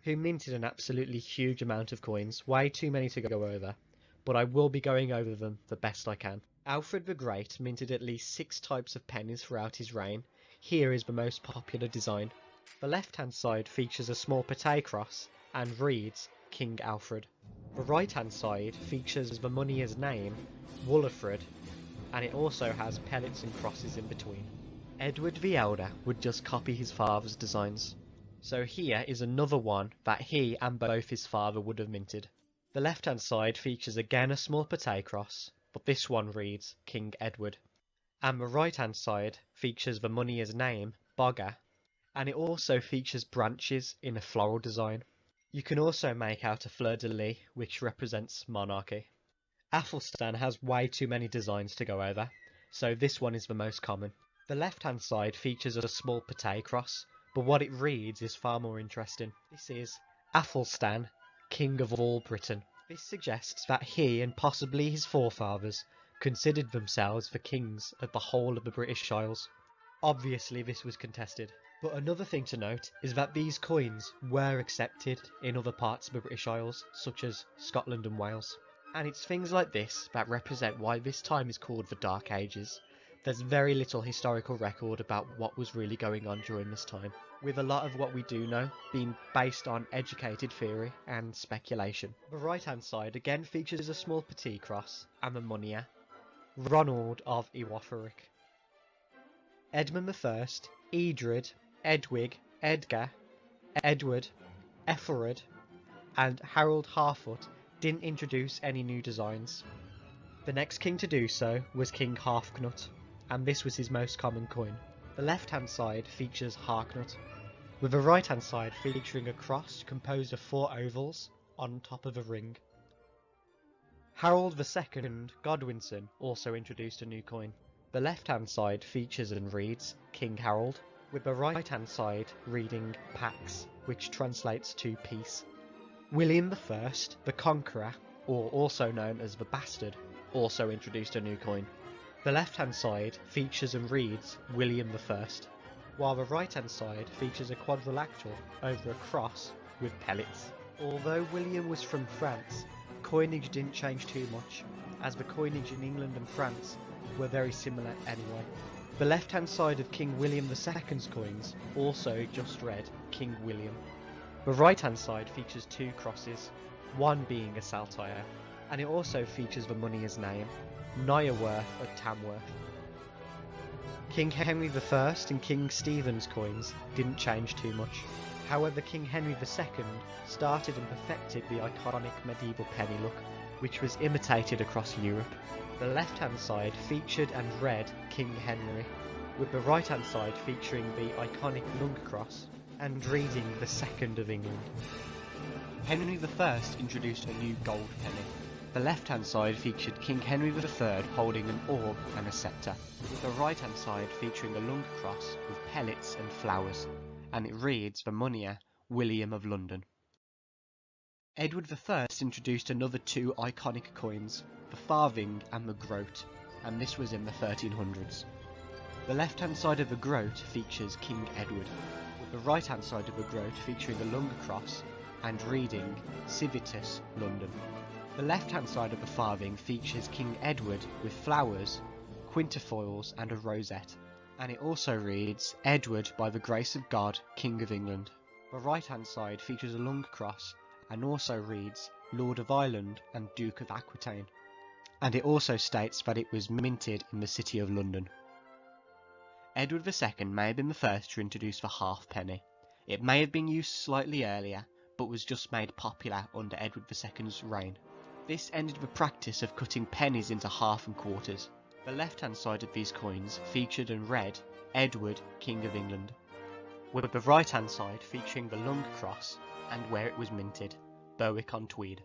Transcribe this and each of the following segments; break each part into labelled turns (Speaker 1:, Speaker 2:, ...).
Speaker 1: who minted an absolutely huge amount of coins, way too many to go over, but I will be going over them the best I can. Alfred the Great minted at least 6 types of pennies throughout his reign. Here is the most popular design. The left hand side features a small patay cross and reads King Alfred. The right hand side features the moneyer's name, Wallafred, and it also has pellets and crosses in between. Edward the Elder would just copy his father's designs. So here is another one that he and both his father would have minted. The left hand side features again a small patay cross, but this one reads King Edward. And the right hand side features the moneyer's name, Bogger, and it also features branches in a floral design. You can also make out a fleur-de-lis, which represents monarchy. Athelstan has way too many designs to go over, so this one is the most common. The left hand side features a small patay cross, but what it reads is far more interesting. This is Athelstan, King of all Britain. This suggests that he and possibly his forefathers considered themselves the kings of the whole of the British Isles. Obviously this was contested, but another thing to note is that these coins were accepted in other parts of the British Isles, such as Scotland and Wales. And it's things like this that represent why this time is called the Dark Ages. There's very little historical record about what was really going on during this time, with a lot of what we do know being based on educated theory and speculation. The right hand side again features a small petit cross and the moneyer, Ronald of Iwatheric. Edmund I, Edred, Edwig, Edgar, Edward, Ethelred, and Harold Harfoot didn't introduce any new designs. The next king to do so was King Harthknut, and this was his most common coin. The left hand side features Harknut, with the right hand side featuring a cross composed of 4 ovals on top of a ring. Harold II Godwinson also introduced a new coin. The left hand side features and reads King Harold, with the right hand side reading Pax, which translates to peace. William I, the Conqueror, or also known as the Bastard, also introduced a new coin. The left hand side features and reads William I, while the right hand side features a quadrilateral over a cross with pellets. Although William was from France, coinage didn't change too much, as the coinage in England and France were very similar anyway. The left hand side of King William II's coins also just read King William. The right hand side features 2 crosses, one being a saltire, and it also features the moneyer's name, Nireworth of Tamworth. King Henry I and King Stephen's coins didn't change too much. However, King Henry II started and perfected the iconic medieval penny look, which was imitated across Europe. The left hand side featured and read King Henry, with the right hand side featuring the iconic lung cross and reading the 2nd of England. Henry I introduced a new gold penny. The left hand side featured King Henry III holding an orb and a sceptre, with the right hand side featuring a lung cross with pellets and flowers, and it reads the moneyer William of London. Edward I introduced another 2 iconic coins, the farthing and the groat, and this was in the 1300s. The left hand side of the groat features King Edward, with the right hand side of the groat featuring a lung cross and reading Civitas London. The left hand side of the farthing features King Edward with flowers, quintifoils and a rosette, and it also reads Edward by the grace of God, King of England. The right hand side features a lung cross and also reads Lord of Ireland and Duke of Aquitaine, and it also states that it was minted in the city of London. Edward II may have been the first to introduce the halfpenny. It may have been used slightly earlier, but was just made popular under Edward II's reign. This ended the practice of cutting pennies into half and quarters. The left hand side of these coins featured and read Edward, King of England, with the right hand side featuring the lung cross and where it was minted, Berwick-on-Tweed.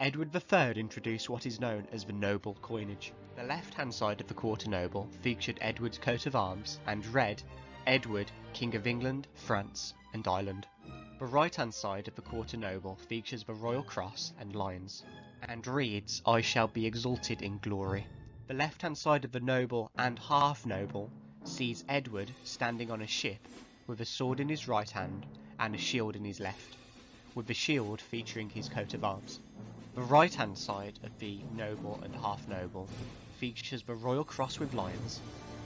Speaker 1: Edward III introduced what is known as the noble coinage. The left hand side of the quarter noble featured Edward's coat of arms and read Edward, King of England, France and Ireland. The right hand side of the quarter noble features the royal cross and lions, and reads I shall be exalted in glory. The left hand side of the noble and half noble sees Edward standing on a ship with a sword in his right hand and a shield in his left, with the shield featuring his coat of arms. The right hand side of the noble and half noble features the royal cross with lions,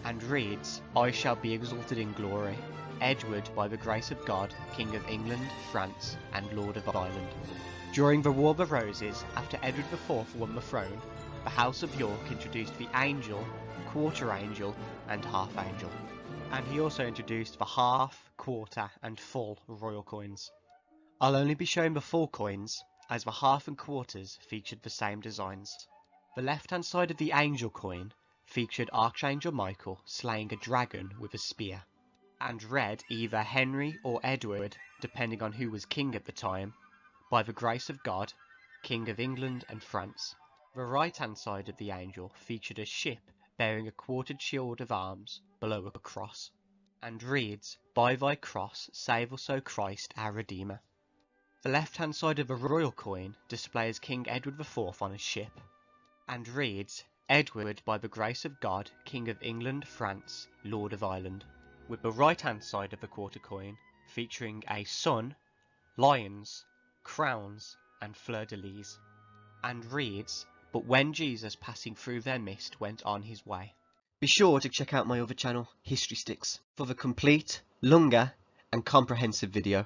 Speaker 1: and reads, "I shall be exalted in glory, Edward by the grace of God, King of England, France, and Lord of Ireland." During the War of the Roses, after Edward IV won the throne, the House of York introduced the angel, quarter angel, and half angel. And he also introduced the half, quarter, and full royal coins. I'll only be showing the full coins, as the half and quarters featured the same designs. The left hand side of the angel coin featured Archangel Michael slaying a dragon with a spear, and read either Henry or Edward, depending on who was king at the time, by the grace of God, King of England and France. The right hand side of the angel featured a ship bearing a quartered shield of arms below a cross, and reads, "By thy cross save us, O Christ our Redeemer." The left hand side of the royal coin displays King Edward IV on a ship, and reads, "Edward by the grace of God, King of England, France, Lord of Ireland," with the right hand side of the quarter coin featuring a sun, lions, crowns, and fleur-de-lis, and reads, "But when Jesus passing through their midst went on his way." Be sure to check out my other channel, History Sticks, for the complete, longer, and comprehensive video.